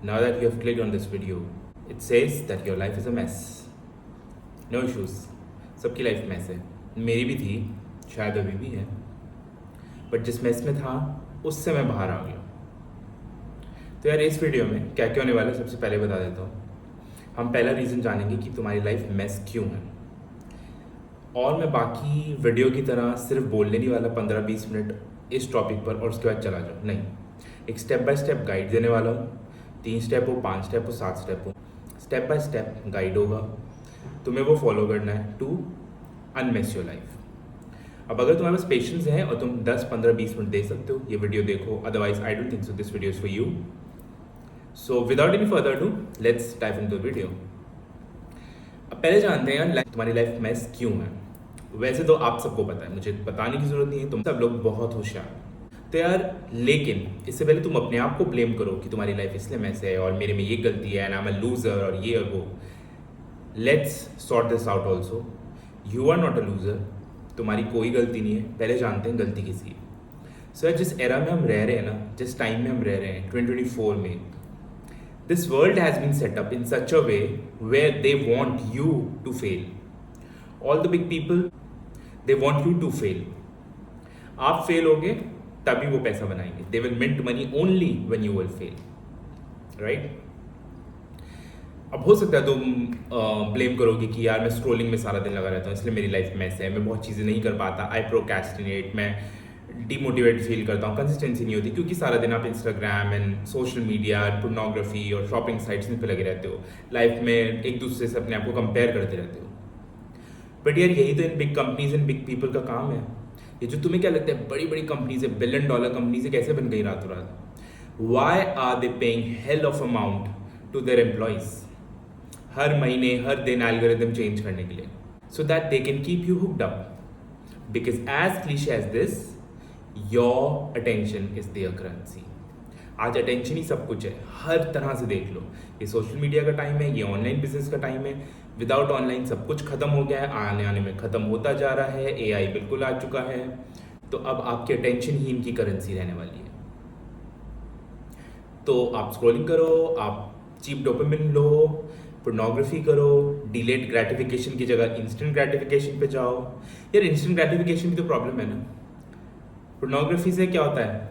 Now that you have clicked on this video, it says that your life is a mess. No issues. सबकी life mess है, मेरी भी थी, शायद अभी भी है, बट जिस मैस में था उससे मैं बाहर आ गया। तो यार इस वीडियो में क्या क्या होने वाला है सबसे पहले बता देता हूँ। हम पहला रीज़न जानेंगे कि तुम्हारी लाइफ मैस क्यों है, और मैं बाकी वीडियो की तरह सिर्फ बोलने नहीं वाला 15-20 मिनट इस टॉपिक पर और उसके बाद चला जाऊँ, नहीं, एक स्टेप बाय स्टेप गाइड देने वाला हूँ। 3 स्टेप हो, 5 स्टेप हो, 7 स्टेप हो, स्टेप बाय स्टेप गाइड होगा, तुम्हें वो फॉलो करना है टू अनमेस योर लाइफ। अब अगर तुम्हारे पास पेशेंस है और तुम 10, 15, 20 मिनट दे सकते हो, ये वीडियो देखो, otherwise I don't think so this video is for you. So without any further do, let's dive into the video. अब पहले जानते हैं यार तुम्हारी लाइफ मैस क्यों है। वैसे तो आप सबको पता है, मुझे बताने की जरूरत नहीं है, तुम सब लोग बहुत होशियार। तो यार लेकिन इससे पहले तुम अपने आप को ब्लेम करो कि तुम्हारी लाइफ इसलिए मैस है और मेरे में ये गलती है and I am a loser और ये और वो। Let's sort this out also. You are not a loser, तुम्हारी कोई गलती नहीं है। पहले जानते हैं गलती किसकी है। सो यार जिस एरा में हम रह रहे हैं ना, जिस टाइम में हम रह रहे हैं 2024 में, this world has been set up in such a way where they want you to fail. All the big people they want you to fail. आप फेल होगे तभी वो पैसा बनाएंगे। They will mint money only when you will fail, right. अब हो सकता है तुम ब्लेम करोगे कि यार मैं स्क्रोलिंग में सारा दिन लगा रहता हूँ इसलिए मेरी लाइफ मैस है, मैं बहुत चीज़ें नहीं कर पाता, आई प्रोक्रेस्टिनेट, मैं डिमोटिवेट फील करता हूँ, कंसिस्टेंसी नहीं होती क्योंकि सारा दिन आप Instagram and social media, pornography और शॉपिंग साइट्स में पे लगे रहते हो। लाइफ में एक दूसरे से अपने आप को कंपेयर करते रहते हो। बट यार यही तो in big companies and big people का काम है। ये जो तुम्हें क्या लगता है बड़ी बड़ी कंपनीज है, $1 बिलियन कंपनीज है, कैसे बन गई रातों रात? Why are they paying hell of amount to their employees हर महीने हर दिन एल्गोरिथम चेंज करने के लिए, so that they can keep you hooked up. Because as cliche as this, your attention is their currency. आज अटेंशन ही सब कुछ है, हर तरह से देख लो। ये सोशल मीडिया का टाइम है, ये ऑनलाइन बिजनेस का टाइम है। विदाउट ऑनलाइन सब कुछ खत्म हो गया है, आने आने में खत्म होता जा रहा है, एआई बिल्कुल आ चुका है। तो अब आपकी अटेंशन ही इनकी करेंसी रहने वाली है। तो आप स्क्रॉलिंग करो, आप चीप डोपामिन लो, पोर्नोग्राफी करो, डिलेड ग्रेटिफिकेशन की जगह इंस्टेंट ग्रेटिफिकेशन पे जाओ। यार इंस्टेंट ग्रेटिफिकेशन भी तो प्रॉब्लम है ना। पोर्नोग्राफी से क्या होता है?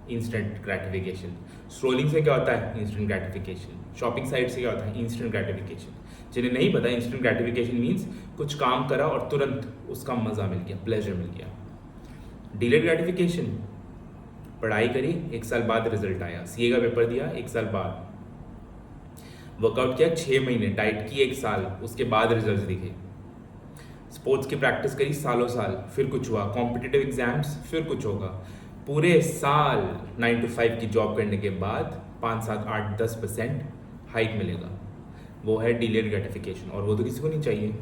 Instant gratification. स्क्रोलिंग से क्या होता है? Instant gratification. शॉपिंग साइट से क्या होता है? Instant gratification. जिन्हें नहीं पता, इंस्टेंट ग्रेटिफिकेशन मीन्स कुछ काम करा और तुरंत उसका मज़ा मिल गया, प्लेजर मिल गया। डिलेड ग्रेटिफिकेशन, पढ़ाई करी, 1 साल बाद रिजल्ट आया, सीए का पेपर दिया 1 साल बाद, वर्कआउट किया 6 महीने, डाइट की 1 साल, उसके बाद रिजल्ट दिखे, स्पोर्ट्स की प्रैक्टिस करी सालों साल, फिर कुछ हुआ, कॉम्पिटिटिव एग्जाम्स, फिर कुछ होगा, पूरे साल 9 to 5 की जॉब करने के बाद 5, 7, 8, 10% हाइक मिलेगा। वो है डिलेड ग्रेटिफिकेशन, और वो तो किसी को नहीं चाहिए।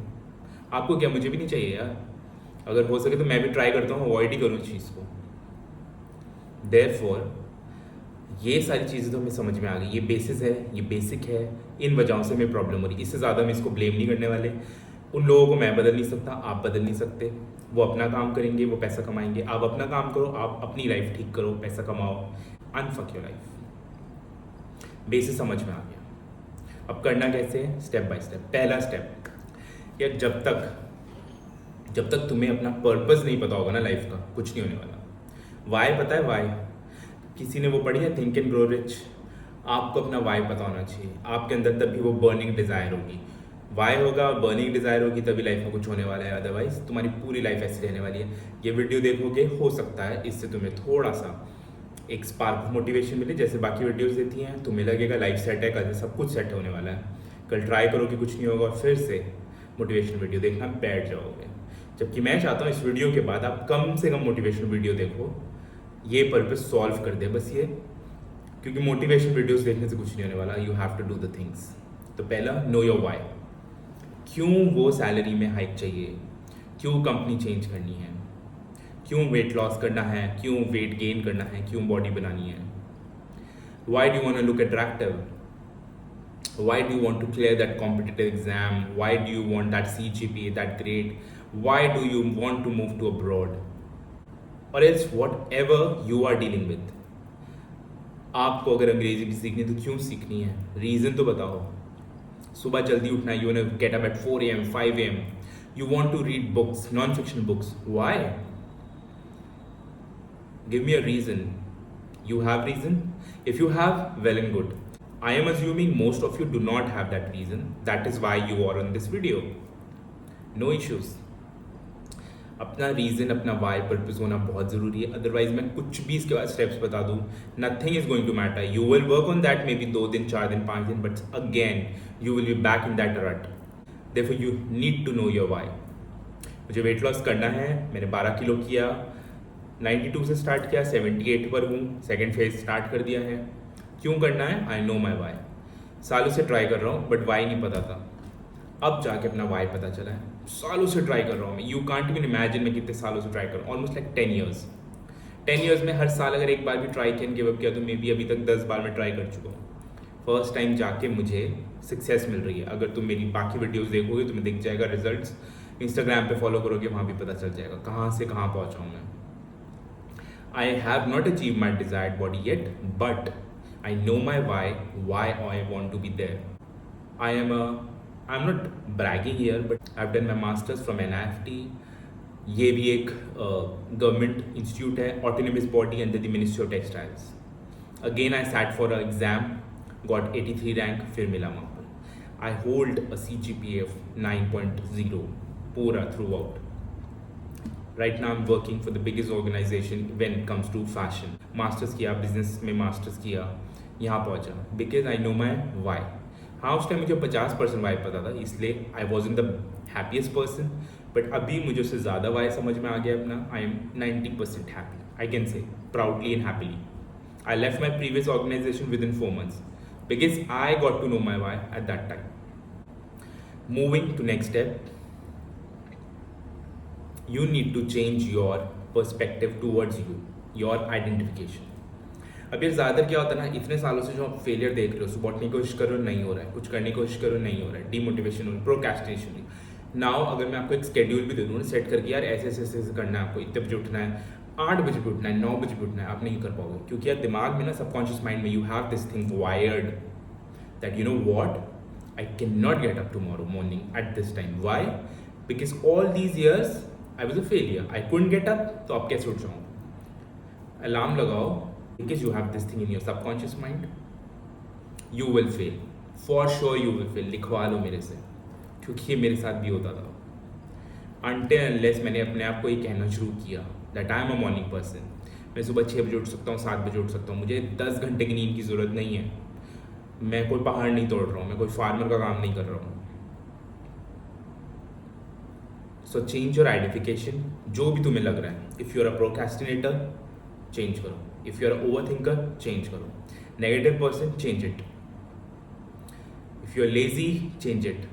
आपको क्या, मुझे भी नहीं चाहिए यार। अगर हो सके तो मैं भी ट्राई करता हूँ अवॉइड ही करूँ इस चीज़ को। देयरफॉर ये सारी चीज़ें तो हमें समझ में आ गई, ये बेसिस है, ये बेसिक है, इन वजहों से हमें प्रॉब्लम हो रही है। इससे ज़्यादा हम इसको ब्लेम नहीं करने वाले। उन लोगों को मैं बदल नहीं सकता, आप बदल नहीं सकते। वो अपना काम करेंगे, वो पैसा कमाएंगे। आप अपना काम करो, आप अपनी लाइफ ठीक करो, पैसा कमाओ, अनफक योर लाइफ। बेसिस समझ में आ गया। अब करना कैसे है? Step by step. पहला स्टेप, यार जब तक तुम्हें अपना पर्पस नहीं पता होगा ना लाइफ का, कुछ नहीं होने वाला। वाई पता है? वाई किसी ने वो पढ़ी है, थिंक एंड ग्रो रिच। आपको अपना वाई पता होना चाहिए। आपके अंदर तभी वो बर्निंग डिज़ायर होगी। वाई होगा, बर्निंग डिज़ायर होगी, तभी लाइफ में कुछ होने वाला है। अदरवाइज तुम्हारी पूरी लाइफ ऐसी रहने वाली है। ये वीडियो देखोगे, हो सकता है इससे तुम्हें थोड़ा सा एक स्पार्क मोटिवेशन मिले, जैसे बाकी वीडियोस देती हैं। तुम्हें लगेगा लाइफ सेट है, कल सब कुछ सेट होने वाला है। कल ट्राई करोगे, कुछ नहीं होगा, और फिर से मोटिवेशन वीडियो देखना बैठ जाओगे। जबकि मैं चाहता हूँ इस वीडियो के बाद आप कम से कम मोटिवेशन वीडियो देखो, ये पर्पस सॉल्व कर दे बस ये। क्योंकि मोटिवेशन वीडियोस देखने से कुछ नहीं होने वाला। You have to do the things. तो पहला, नो योर वाई। क्यों वो सैलरी में हाइक चाहिए? क्यों कंपनी चेंज करनी है? क्यों वेट लॉस करना है? क्यों वेट गेन करना है? क्यों बॉडी बनानी है? Why do you want to look attractive? Why do you want to clear that competitive exam? Why do you want that CGPA, that grade? Why do you want to move to abroad? Or else whatever you are dealing with. आपको अगर अंग्रेजी भी सीखनी है तो क्यों सीखनी है, रीज़न तो बताओ। सुबह जल्दी उठना है, you want to get up at 4 AM 5 AM, you want to read books, non-fiction books. Why? Give me a reason. You have reason? If you have, well and good. I am assuming most of you do not have that reason. That is why you are on this video. No issues. अपना reason, अपना Y, purpose होना बहुत ज़रूरी है। Otherwise मैं कुछ भी इसके बाद स्टेप्स बता दूँ, nothing is going to matter. You will work on that maybe 2 दिन, 4 दिन, 5 दिन, but again you will be back in that rut. Therefore you need to know your why. मुझे वेट लॉस करना है, मैंने 12 kilo किया, 92 से start किया, 78 पर हूँ, सेकेंड फेज स्टार्ट कर दिया है। क्यों करना है? I know my why. सालों से ट्राई कर रहा हूँ बट वाई नहीं पता था, अब जाके अपना वाई पता चला है। सालों से ट्राई कर रहा हूँ मैं, यू कांट इवन इमेजिन मैं कितने सालों से ट्राई कर रहा हूँ, ऑलमोस्ट लाइक 10 ईयर्स। 10 ईयर्स में हर साल अगर एक बार भी ट्राई किया, गिव अप किया, तो मे बी अभी तक 10 बार मैं ट्राई कर चुका हूँ। फर्स्ट टाइम जाके मुझे सक्सेस मिल रही है। अगर तुम मेरी बाकी वीडियोस देखोगे तुम्हें दिख जाएगा रिजल्ट्स, इंस्टाग्राम पे फॉलो करोगे वहाँ भी पता चल जाएगा कहाँ से कहाँ पहुँचा हूँ मैं। I have not achieve my desired body yet, but I know my why I want to be there. I am not bragging here, but I have done my masters from NIFT। ये भी एक government institute है, autonomous body under the ministry of textiles. Again I sat for a exam, got 83 rank, फिर मिला वहाँ पर। आई होल्ड अ CGPA of 9.0 पूरा through out. Right now I am working for the biggest organisation when it comes to fashion. Masters किया, business में मास्टर्स किया, यहाँ पहुँचा because I know my why. हाँ, उस टाइम मुझे 50% वाई पता था, इसलिए I was in the happiest person, but अभी मुझे उससे ज़्यादा वाई समझ में आ गया अपना। I am 90% happy, I can say proudly and happily. I left my previous organisation within 4 months because I got to know my why at that time. Moving to next step, you need to change your perspective towards you, your identification. अब ये ज़्यादातर क्या होता है ना, इतने सालों से जो आप फेलियर देख रहे हो, सुबह उठने की कोशिश करो नहीं हो रहा है, कुछ करने की कोशिश करो नहीं हो रहा है, डिमोटिवेशन हो रही है, प्रोक्रेस्टिनेशन। नाउ अगर मैं आपको एक स्केड्यूल भी दे दूँ सेट करके, यार ऐसे ऐसे ऐसे करना है, आपको इतने बजे उठना है, 8 बजे भी उठना है, 9 बजे भी उठना है, आप नहीं कर पाओगे। क्योंकि यार दिमाग में ना, सबकॉन्शियस माइंड में you have this thing wired that you know what, I can not get up tomorrow morning at this time. Why? Because all these years I was a failure, I couldn't get up, तो आप कैसे उठ जाऊँ? Alarm लगाओ, because you have this thing in your subconscious mind, you will fail, for sure you will fail. लिखवा लो मेरे से, क्योंकि ये मेरे साथ भी होता था। अनटिल अनलेस मैंने अपने आप को ये कहना शुरू किया that I am a morning person, मैं सुबह 6 बजे उठ सकता हूँ, 7 बजे उठ सकता हूँ, मुझे 10 घंटे की नींद की ज़रूरत नहीं है, मैं कोई पहाड़ नहीं तोड़ रहा हूँ, मैं कोई फार्मर का काम नहीं कर रहा हूँ। सो चेंज योर आइडेंटिफिकेशन, जो भी तुम्हें लग रहा है। If you are a procrastinator, change करो। If you are a over thinker, change करो। Negative person, change it. If you are lazy, change it.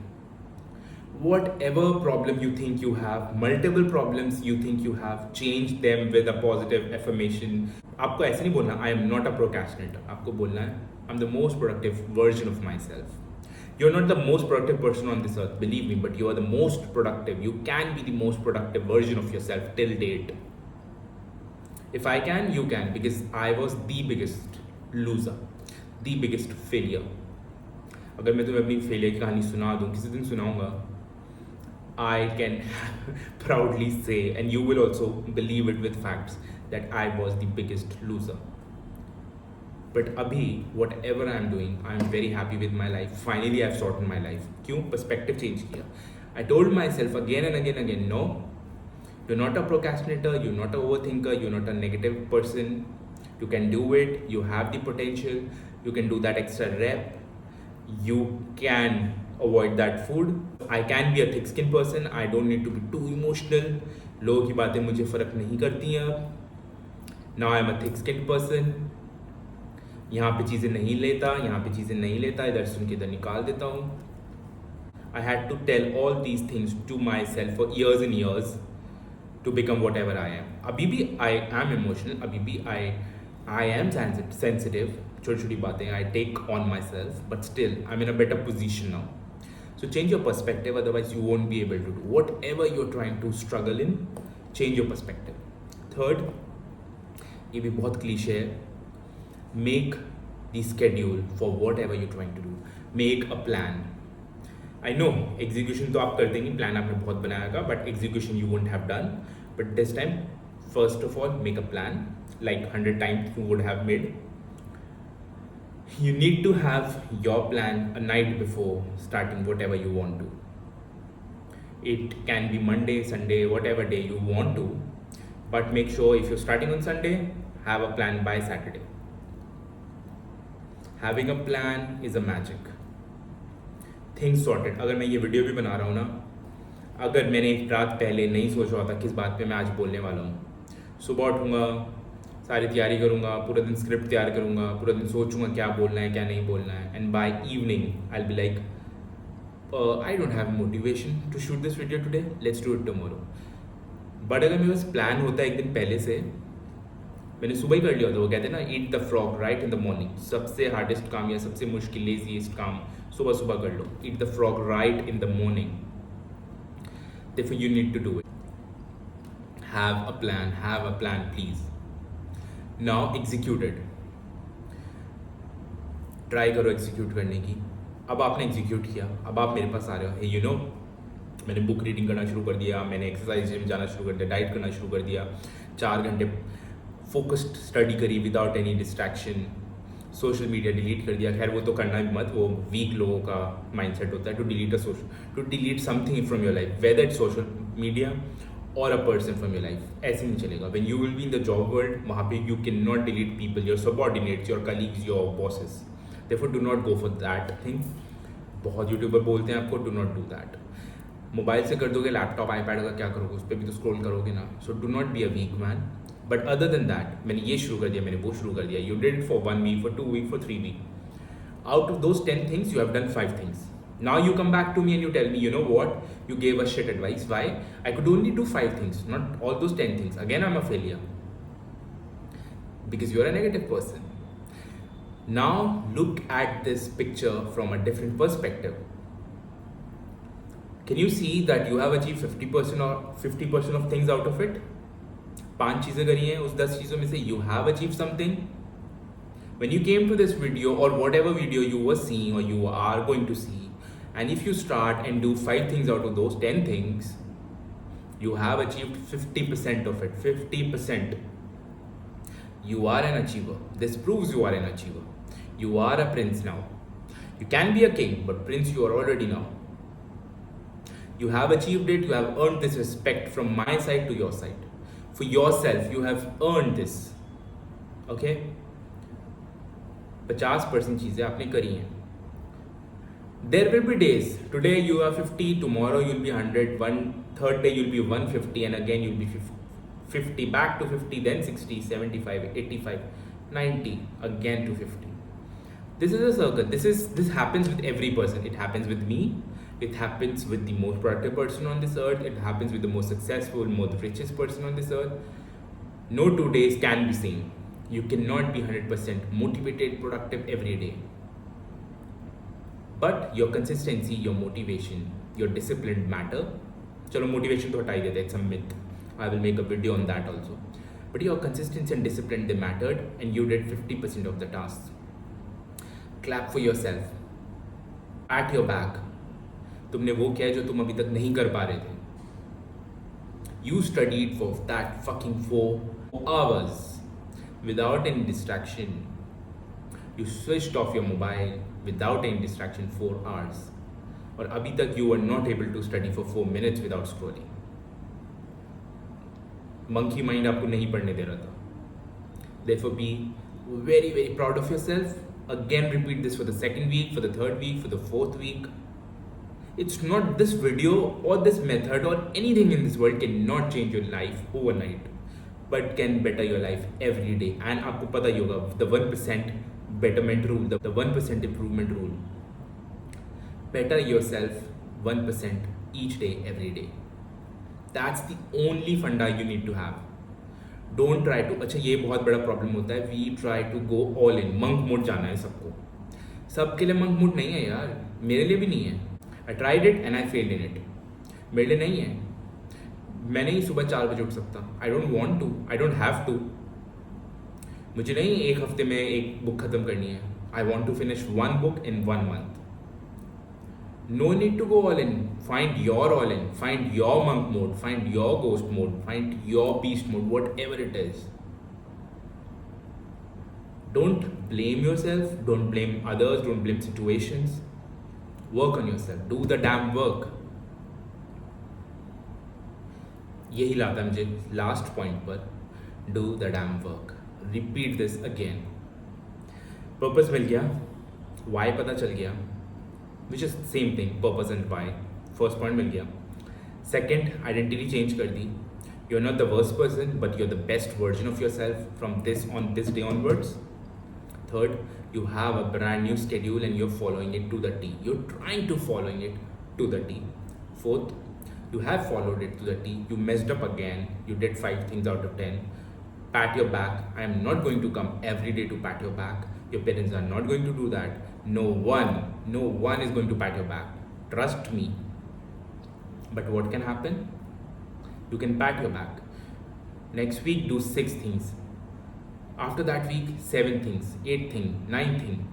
Whatever problem you think you have, multiple problems you think you have, change them with a positive affirmation. आपको ऐसे नहीं बोलना I am not a procrastinator, आपको बोलना है I'm the most productive version of myself. You're not the most productive person on this earth, believe me, but you are the most productive. You can be the most productive version of yourself till date. If I can, you can, because I was the biggest loser, the biggest failure. अगर मैं तुम्हें अपनी failure की कहानी सुना दूँ, किसी दिन सुनाऊंगा, I can proudly say, and you will also believe it with facts, that I was the biggest loser. But abhi, whatever I am doing, I am very happy with my life. Finally, I have sorted my life. क्यों? Perspective change किया. I told myself again and again, no, you're not a procrastinator, you're not an overthinker, you're not a negative person. You can do it. You have the potential. You can do that extra rep. You can avoid that food. I can be a thick skin person. I don't need to be too emotional. लोगों की बातें मुझे फ़र्क नहीं करती हैं अब। Now I'm a thick skinned person. यहाँ पे चीज़ें नहीं लेता, यहाँ पे चीज़ें नहीं लेता, इधर सुन के इधर निकाल देता हूँ। I had to tell all these things to myself for years and years to become whatever I am. अभी भी I am emotional, अभी भी I am sensitive. छोटी छोटी बातें I take on myself, but still I'm in a better position now. So change your perspective, otherwise you won't be able to do whatever you're trying to struggle in. Change your perspective. Third, ये भी बहुत cliché है, Make the schedule for whatever you're trying to do. Make a plan. I know execution तो आप कर देंगे, plan आपने बहुत बनाया, but execution you wouldn't have done. But this time, first of all, make a plan like 100 times you would have made. You need to have your plan a night before starting whatever you want to. It can be Monday, Sunday, whatever day you want to, but make sure if you're starting on Sunday, have a plan by Saturday. Having a plan is a magic. Things sorted. अगर मैं ये video भी बना रहा हूँ ना, अगर मैंने एक रात पहले नहीं सोचा होता किस बात पे मैं आज बोलने वाला हूँ, सुबह उठूँगा, सारी तैयारी करूँगा, पूरा दिन स्क्रिप्ट तैयार करूँगा, पूरा दिन सोचूंगा क्या बोलना है क्या नहीं बोलना है, and by evening I will be like I don't have motivation to shoot this video today, let's do it tomorrow. But अगर मेरे पास प्लान होता है एक दिन पहले से, मैंने सुबह ही कर लिया होता, वो कहते हैं ना eat the frog right in the morning. सबसे हार्डेस्ट काम या सबसे मुश्किल लेजीएस्ट काम सुबह सुबह कर लो. Eat the frog right in the morning. Therefore you need to do it. Have a plan please. Now execute it. Try करो एग्जीक्यूट करने की. अब आपने एग्जीक्यूट किया, अब आप मेरे पास आ रहे हो, हे यू नो मैंने बुक रीडिंग करना शुरू कर दिया, मैंने एक्सरसाइज जिम जाना शुरू कर दिया, डाइट करना शुरू कर दिया, 4 घंटे फोकस्ड स्टडी करी without any distraction, social media delete कर दिया. खैर वो तो करना भी मत, वो वीक लोगों का माइंडसेट होता है to delete something from your life, whether it social media और a person from your life. ऐसे नहीं चलेगा. When you will be in the job world, वहाँ पे you can not delete people, your subordinates, your colleagues, your bosses. Therefore do not go for that thing. बहुत YouTuber बोलते हैं आपको do not do that. Mobile से कर दोगे, laptop iPad का क्या करोगे, उस पर भी तो स्क्रॉल करोगे ना. So do not be a weak man. But other than that, मैंने ये शुरू कर दिया, मैंने वो शुरू कर दिया. You did it for 1 week, for 2 week, for 3 week. Out of those 10 things you have done 5 things. Now you come back to me and you tell me, you know what, you gave us shit advice. Why? I could only do 5 things, not all those 10 things. Again I'm a failure because you're a negative person. Now look at this picture from a different perspective. Can you see that you have achieved 50% or 50% of things out of it? 5 चीज़ें करी हैं, उस 10 चीज़ों में से you have achieved something. When you came to this video or whatever video you were seeing or you are going to see, and if you start and do 5 things out of those 10 things, you have achieved 50% of it. 50%. You are an achiever. This proves you are an achiever. You are a prince now. You can be a king, but prince you are already now. You have achieved it. You have earned this respect from my side to your side. For yourself, you have earned this. Okay? 50% चीज़ें आपने करी हैं. There will be days. Today you are 50. Tomorrow you'll be 100. One third day you'll be 150, and again you'll be 50. Back to 50. Then 60, 75, 85, 90. Again to 50. This is a circle. This happens with every person. It happens with me. It happens with the most productive person on this earth. It happens with the most successful, most richest person on this earth. No 2 days can be same. You cannot be 100% motivated, productive every day. But your consistency, your motivation, your discipline matter. चलो motivation तो हटा ही देते हैं. It's a myth. I will make a video on that also. But your consistency and discipline, they mattered, and you did 50% of the tasks. Clap for yourself. Pat your back. तुमने वो किया जो तुम अभी तक नहीं कर पा रहे थे. You studied for that fucking 4 hours without any distraction. You switched off your mobile without any distraction 4 hours. और अभी तक you were not able to study for 4 minutes without scrolling. Monkey mind आपको नहीं पढ़ने दे रहा था. Therefore be very very proud of yourself. Again repeat this for the 2nd week, for the 3rd week, for the 4th week. It's not this video or this method or anything in this world cannot change your life overnight, but can better your life every day. And आपको पता ही होगा the 1% betterment rule, the 1% improvement rule. Better yourself 1% each day, every day. That's the only funda you need to have. Don't try to, अच्छा ये बहुत बड़ा problem होता है, we try to go all in, monk mode जाना है सबको. सबके लिए monk मोड नहीं है यार, मेरे लिए भी नहीं है. I tried it and I failed in it. मेरे लिए नहीं है. मैं नहीं सुबह 4 बजे उठ सकता. I don't want to, I don't have to. मुझे नहीं एक हफ्ते में एक बुक ख़त्म करनी है. I want to finish one book in 1 month. No need to go all in. Find your all in. Find your monk mode. Find your ghost mode. Find your beast mode. Whatever it is. Don't blame yourself. Don't blame others. Don't blame situations. Work on yourself. Do the damn work. यही लाता है मुझे last point पर. Do the damn work. Repeat this again. Purpose मिल गया. Why पता चल गया. Which is same thing. Purpose and why. First point मिल गया. सेकेंड, आइडेंटिटी चेंज कर दी. You are not the worst person but you are the best version of your self from this day onwards. Third, you have a brand new schedule and you're following it to the T. You're trying to following it to the T. Fourth, you have followed it to the T. You messed up again. You did 5 things out of 10. Pat your back. I am not going to come every day to pat your back. Your parents are not going to do that. No one is going to pat your back. Trust me. But what can happen? You can pat your back. Next week, do 6 things. After that week, 7 things, 8 things, 9 things.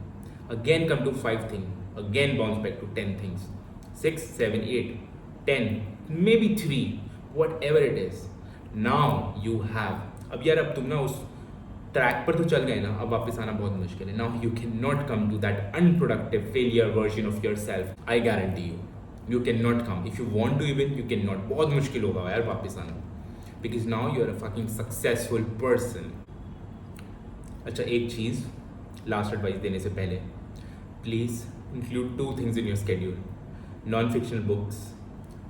Again come to 5 things. Again bounce back to 10 things. 6, 7, 8, 10, maybe 3, whatever it is. Now you have. अब यार अब तुम ना उस track पर तो चल गए ना, अब वापस आना बहुत मुश्किल है. Now you cannot come to that unproductive failure version of yourself. I guarantee you. You cannot come. If you want to even, you cannot. बहुत मुश्किल होगा यार वापस आना. Because now you are a fucking successful person. अच्छा, एक चीज़ last advice देने से पहले, please include 2 things in your schedule. Non fictional books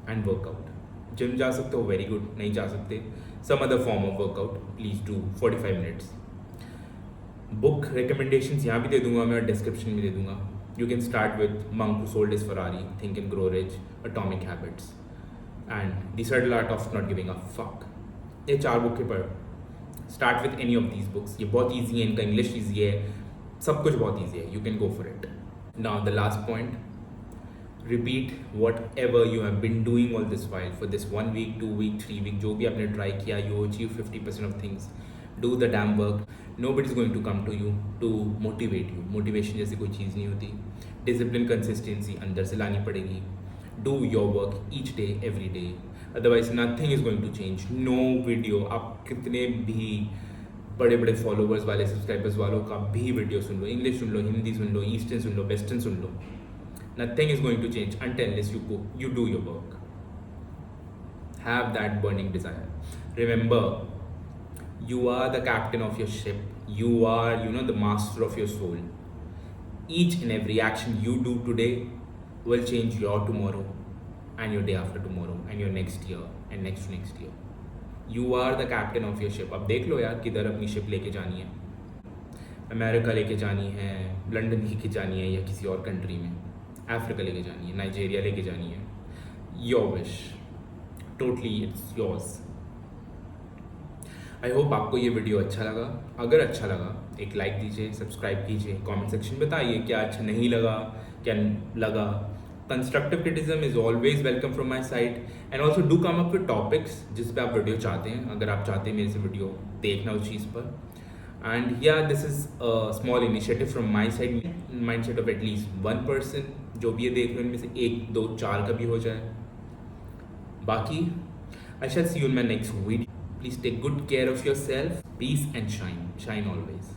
and workout. Gym जा सकते हो, वेरी गुड. नहीं जा सकते, some other form of workout, please do 45 minutes. Book recommendations यहाँ भी दे दूंगा मैं, डिस्क्रिप्शन में दे दूंगा. You can start with monk who sold his Ferrari, think and grow rich, atomic habits and the subtle art of not giving a fuck. ये 4 बुकें पढ़. Start with any of these books. ये बहुत easy है, इनका English easy है, सब कुछ बहुत ईजी है. You can go for it. Now the last point, repeat what ever you have been doing all this while for this 1 week, 2 week, 3 week, जो भी आपने ट्राई किया. You achieve 50% of things. Do the damn work. Nobody is going to come to you to motivate you. Motivation जैसी कोई चीज़ नहीं होती. Discipline, consistency अंदर से लानी पड़ेगी. Do your work each day, every day. Otherwise nothing is going to change. No video, आप कितने भी बड़े बड़े फॉलोवर्स वाले, सब्सक्राइबर्स वालों का भी वीडियो सुन लो, इंग्लिश सुन लो, हिंदी सुन लो, ईस्टर्न सुन लो, वेस्टर्न सुन लो, nothing is going to change until you do your work. Have that burning desire. Remember, you are the captain of your ship. You are, the master of your soul. Each and every action you do today will change your tomorrow and your day after tomorrow and your next year and next to next year. You are the captain of your ship. अब देख लो यार किधर अपनी ship लेके जानी है. America लेके जानी है, लंदन लेके जानी है, या किसी और कंट्री में, अफ्रीका लेके जानी है, नाइजीरिया लेके जानी है. Your wish, totally it's yours. I hope आपको ये वीडियो अच्छा लगा. अगर अच्छा लगा एक लाइक दीजिए, सब्सक्राइब कीजिए, कमेंट सेक्शन बताइए क्या अच्छा नहीं लगा, क्या लगा. Constructive criticism is always welcome from my side. And also do come up with topics जिस पे आप वीडियो चाहते हैं, अगर आप चाहते हैं मेरे से वीडियो देखना उस चीज़ पर. एंड या this is a small initiative from my side, mind set of at least 1 person जो भी ये देख रहे हैं उनमें से 1, 2, 4 का भी हो जाए. बाकी I shall see you in my next video. Please take good care of yourself. Peace and shine. Shine always.